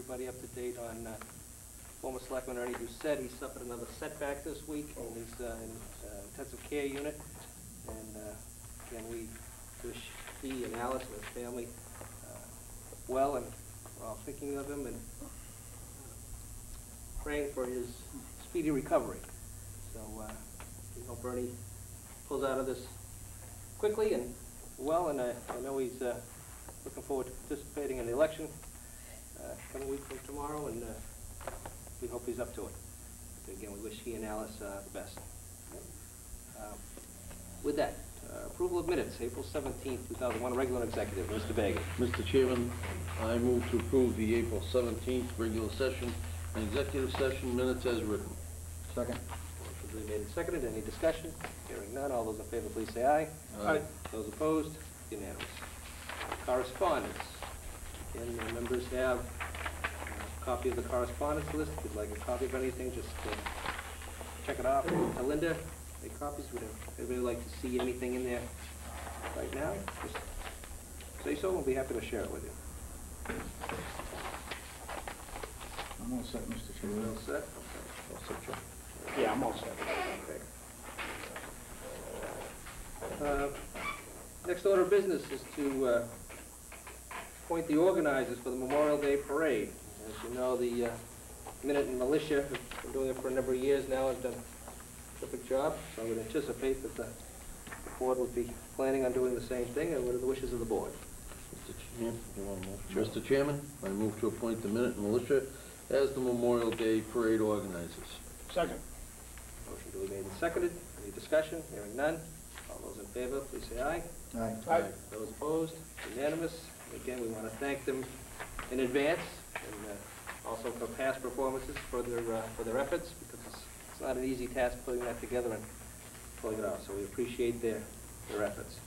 everybody up to date on former Selectman Ernie Doucette. He suffered another setback this week. He's in intensive care unit. And again, we wish he and Alice and his family well, and we're all thinking of him and praying for his speedy recovery. So we hope Ernie pulls out of this quickly and well, and I know he's looking forward to participating in the election coming week from tomorrow, and we hope he's up to it. But again, we wish he and Alice the best. With that, approval of minutes, April 17th, 2001, regular and executive. Mr. Bagan. Mr. Chairman, I move to approve the April 17th regular session and executive session minutes as written. Second. Motion duly made and seconded. Any discussion? Hearing none. All those in favor, please say aye. Aye. Those opposed? Unanimous. Correspondence. Again, the members have a copy of the correspondence list. If you'd like a copy of anything, just check it off. Linda, make copies. Would anybody like to see anything in there right now? Just say so. We'll be happy to share it with you. I'm all set, Mr. Chairman. All set? Okay. All set, Joe? Yeah, I'm all set. Okay. Next order of business is to appoint the organizers for the Memorial Day Parade. As you know, the Minute and Militia have been doing it for a number of years now and have done a terrific job. So I would anticipate that the board would be planning on doing the same thing. And what are the wishes of the board? Mr. Chairman, you want a motion? Sure. Mr. Chairman, I move to appoint the Minute and Militia as the Memorial Day Parade organizers. Second. Motion duly made and seconded. Any discussion? Hearing none. All those in favor, please say aye. Aye. Aye. Those opposed? Unanimous. Again, we want to thank them in advance, and also for past performances for their efforts, because it's not an easy task putting that together and pulling it off. So we appreciate their efforts.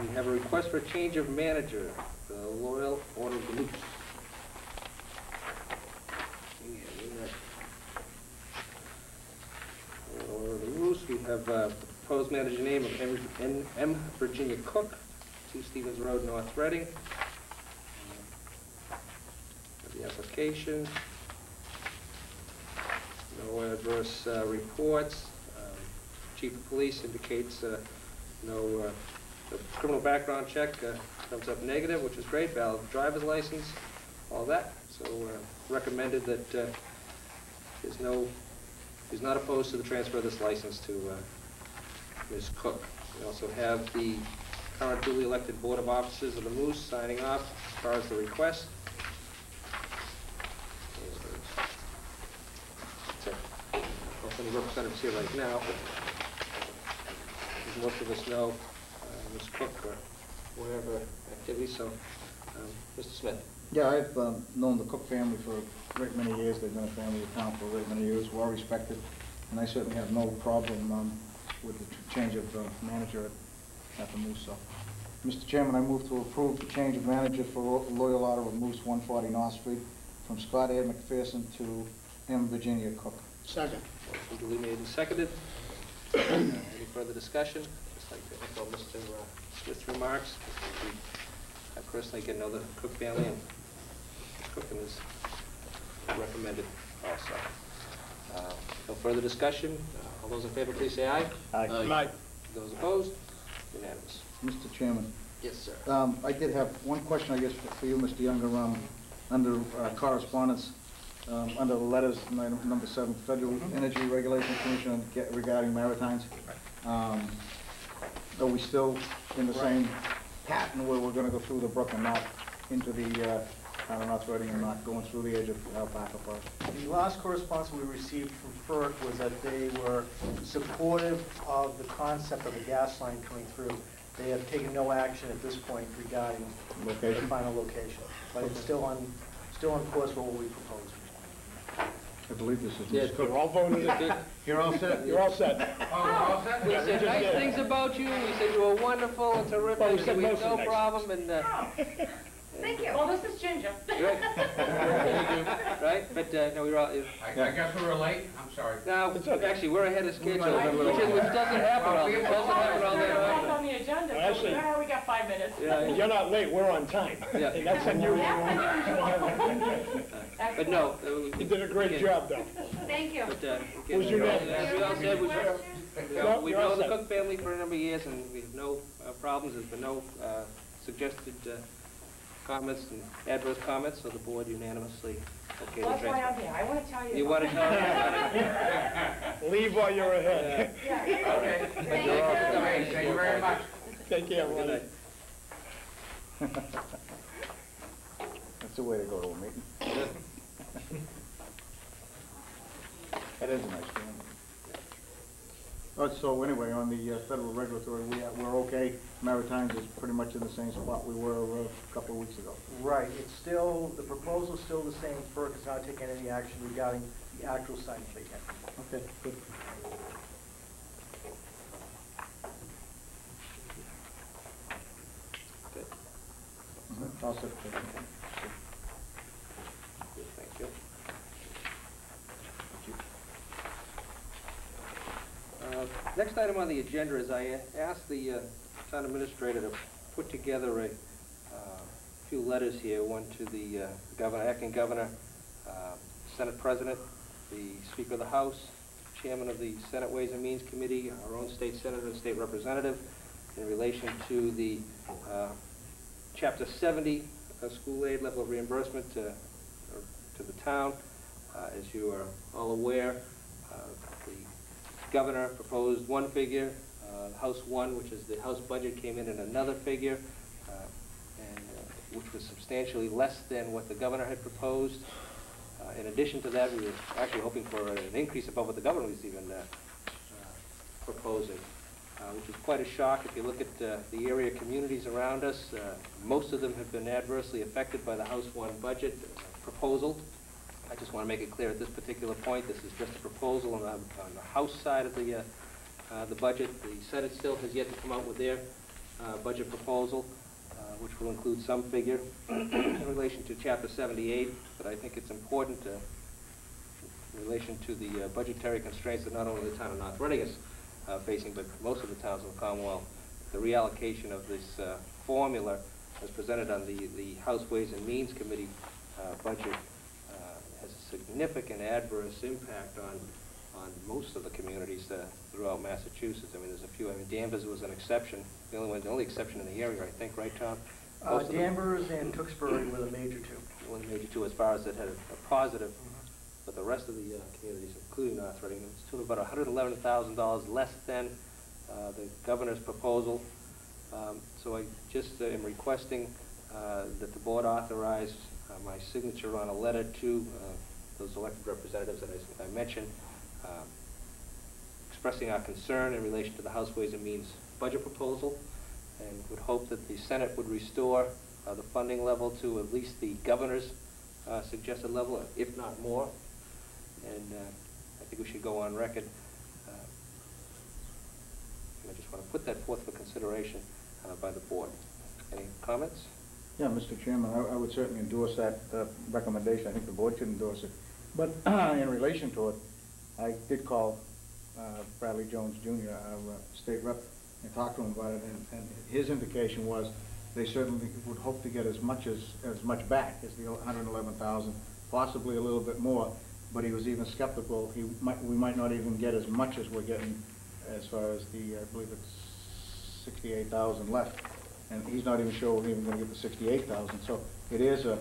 We have a request for a change of manager, the Loyal Order of the Moose. Order of the Moose. We have proposed manager name of M. Virginia Cook, 2 Stevens Road, North Reading. The application. No adverse reports. Chief of Police indicates no the criminal background check comes up negative, which is great. Valid driver's license, all that. So recommended that he's not opposed to the transfer of this license to Ms. Cook. We also have the current duly elected Board of Officers of the Moose signing off as far as the request. Not any representatives here right now, but as most of us know, Ms. Cook or whatever activity. So, Mr. Smith. Yeah, I've known the Cook family for a great many years. They've been a family of town for a great many years, well respected, and I certainly have no problem with the change of manager at the Moose. So, Mr. Chairman, I move to approve the change of manager for Loyal Order of Moose, 140 North Street, from Scott A. McPherson to M. Virginia Cook. Second. Motion duly made and seconded. Any further discussion? Just like to echo Mr. Smith's remarks. I personally get to know the Cook family, and cooking is recommended also. No further discussion. All those in favor, please say aye. Aye. Aye. Those opposed? Unanimous. Mr. Chairman. Yes, sir. I did have one question, I guess, for you, Mr. Younger, under correspondence, under the letters, number 7, Federal Energy Regulation Commission regarding maritimes. Are we still in the same pattern where we're going to go through the brook and not into the town of North Reading and not going through the edge of Alpaca Park? The last correspondence we received from FERC was that they were supportive of the concept of a gas line coming through. They have taken no action at this point regarding the final location, but it's still on course for what we proposed. I believe this is Yes, You're all voted. You're all set? You're all set. We said nice things about you. We said you were wonderful and terrific. Well, we said we had most of no the nice problem, and Thank you. Well, this is Ginger. Right? Right? But, no, we were all, I guess we were late, I'm sorry. no, actually, we're ahead of schedule, might which doesn't happen all, Well, doesn't happen all that Back often. on the agenda, so Actually- we got 5 minutes. Yeah, You're not late, we're on time. Yeah. That's unusual. but no. You did a great job, though. Thank you. But, Who's your name? as we all said, we've No, we've you're all known the set. Cook family for a number of years, and we have no problems. There's been no suggested comments and adverse comments, so the board unanimously okay Well, the that's why I'm transfer. here. I want to tell you. You want to tell me? Leave while you're ahead. Yeah. Okay. Thank you. Okay, thank you very much. Take care, Good Ronnie. night. That's the way to go to a meeting. That is a nice family. So anyway, on the federal regulatory, we're okay. Maritimes is pretty much in the same spot we were a couple of weeks ago. Right, it's still, the proposal's still the same. FERC is not taking any action regarding the actual site plan yet. Okay, good. Good. I'll sit. Thank you. Next item on the agenda is I asked the town administrator to put together a few letters here, one to the governor, acting governor, Senate President, the Speaker of the House, Chairman of the Senate Ways and Means Committee, our own state senator and state representative, in relation to the Chapter 70 school aid level of reimbursement to the town. As you are all aware, the governor proposed one figure, House one, which is the House budget, came in at another figure, which was substantially less than what the governor had proposed. In addition to that, we were actually hoping for an increase above what the governor was even proposing, which is quite a shock. If you look at the area communities around us, most of them have been adversely affected by the House one budget proposal. I just want to make it clear at this particular point, this is just a proposal on the House side of the budget. The Senate still has yet to come out with their budget proposal, which will include some figure in relation to Chapter 78, but I think it's important in relation to the budgetary constraints that not only the town of North Reading is facing, but most of the towns in the Commonwealth. The reallocation of this formula as presented on the House Ways and Means Committee budget has a significant adverse impact on most of the communities throughout Massachusetts. I mean, there's a few. I mean, Danvers was an exception, the only exception in the area, I think, right, Tom? Most of them- Danvers and Tewksbury were the major two. one major two as far as it had a positive, but the rest of the communities, including North Reading, it's to about $111,000 less than the governor's proposal. So I just am requesting that the board authorize my signature on a letter to those elected representatives that I mentioned, expressing our concern in relation to the House Ways and Means budget proposal, and would hope that the Senate would restore the funding level to at least the governor's suggested level, if not more. And I think we should go on record. And I just want to put that forth for consideration by the board. Any comments? Yeah, Mr. Chairman, I would certainly endorse that recommendation. I think the board should endorse it. But in relation to it, I did call Bradley Jones Jr., our state rep, and talked to him about it, and his indication was they certainly would hope to get as much back as the 111,000, possibly a little bit more, but he was even skeptical. We might not even get as much as we're getting as far as the, I believe it's 68,000 left. And he's not even sure we're even going to get the 68,000. So it is a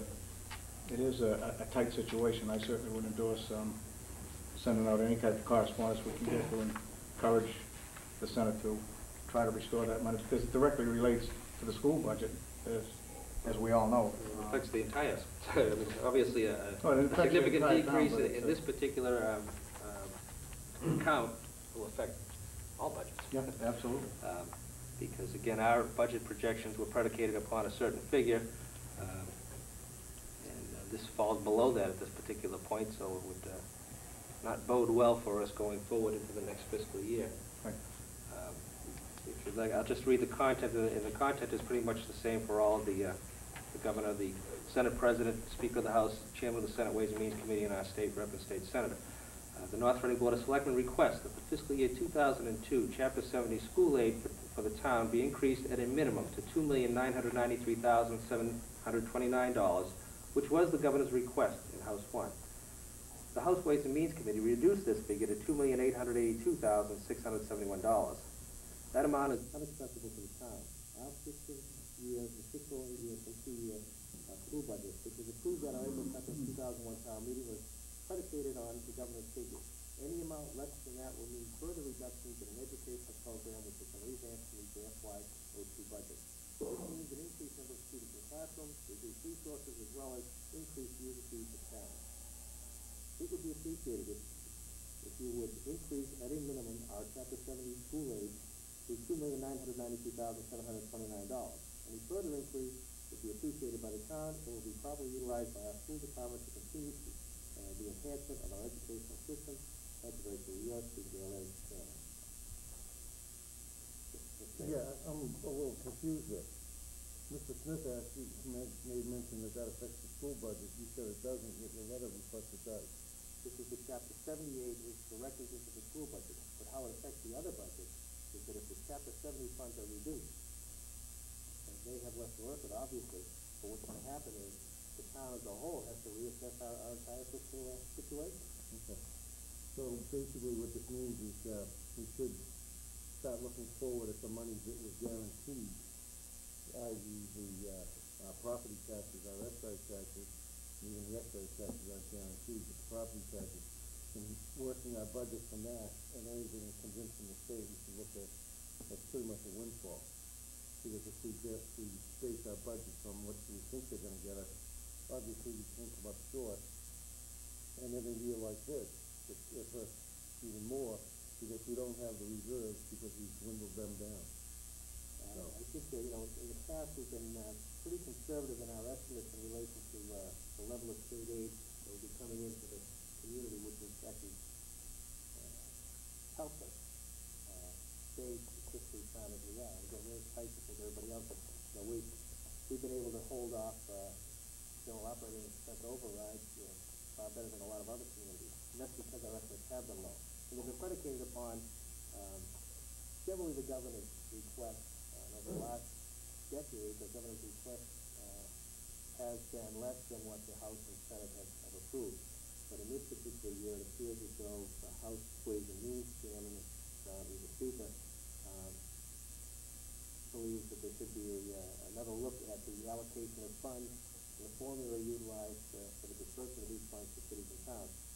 tight situation. I certainly would endorse sending out any type of correspondence we can get to encourage the Senate to try to restore that money, because it directly relates to the school budget, as we all know. It affects the entire, I mean, obviously a Well, it affects the significant entire town, decrease but in this particular count will affect all budgets. Yeah, absolutely. Because again, our budget projections were predicated upon a certain figure, and this falls below that at this particular point, so it would not bode well for us going forward into the next fiscal year. Right. If you'd like, I'll just read the content, and the content is pretty much the same for all of the the Governor, the Senate President, Speaker of the House, Chairman of the Senate Ways and Means Committee, and our State Rep and State Senator. The North Reading Board of Selectmen requests that the fiscal year 2002 Chapter 70 school aid for the town be increased at a minimum to $2,993,729, which was the Governor's request in House 1. The House Ways and Means Committee reduced this figure to $2,882,671. That amount is unacceptable to the town. Our fiscal year and 2-year school budget, which was approved at our April 2nd, 2001 town meeting, was predicated on the governor's figure. Any amount less than that will mean further reductions in an educational program which has been revamped to meet the FY02 budget. This means an increased number of students in classrooms, reduced resources, as well as increased user fees for parents. It would be appreciated if you would increase at a minimum our Chapter 70 school aid to $2,992,729. Any further increase would be appreciated by the town and will be properly utilized by our school department to continue the enhancement of our educational system. Thank you very much. Yours, Speaker, Chairman. Yeah, I'm a little confused there. Mr. Smith asked, made mention that affects the school budget. You said it doesn't, yet your letter reflects it does. This is the Chapter 78 is directly into the school budget, but how it affects the other budget is that if the Chapter 70 funds are reduced, and they have less to work with, obviously, but what's going to happen is the town as a whole has to reassess our entire fiscal situation. Okay. So basically what this means is we should start looking forward at the monies that were guaranteed, i.e. the property taxes, our excise taxes, even the excise taxes aren't guaranteed, but the property taxes, and working our budget from that, and anything that comes in from the state, we should look at as pretty much a windfall. Because if we base our budget from what we think they're going to get us, obviously we can't come up short. And in a year like this, it hurts even more because we don't have the reserves because we've dwindled them down. I think that, in the past we've been pretty conservative in our estimates in relation to the level of state aid that will be coming into the community, which has actually helped us stay fiscally sound as we are. Again, we're as tight as everybody else, but we've been able to hold off operating expense overrides far better than a lot of other communities. And that's because our estimates have been low. And they've been predicated upon generally the governor's request. Over the last decade, the governor's request has been less than what the House and Senate have approved. But in this particular year, it appears as though the House Ways and Means Chairman, the Speaker, believes that there should be another look at the allocation of funds and the formula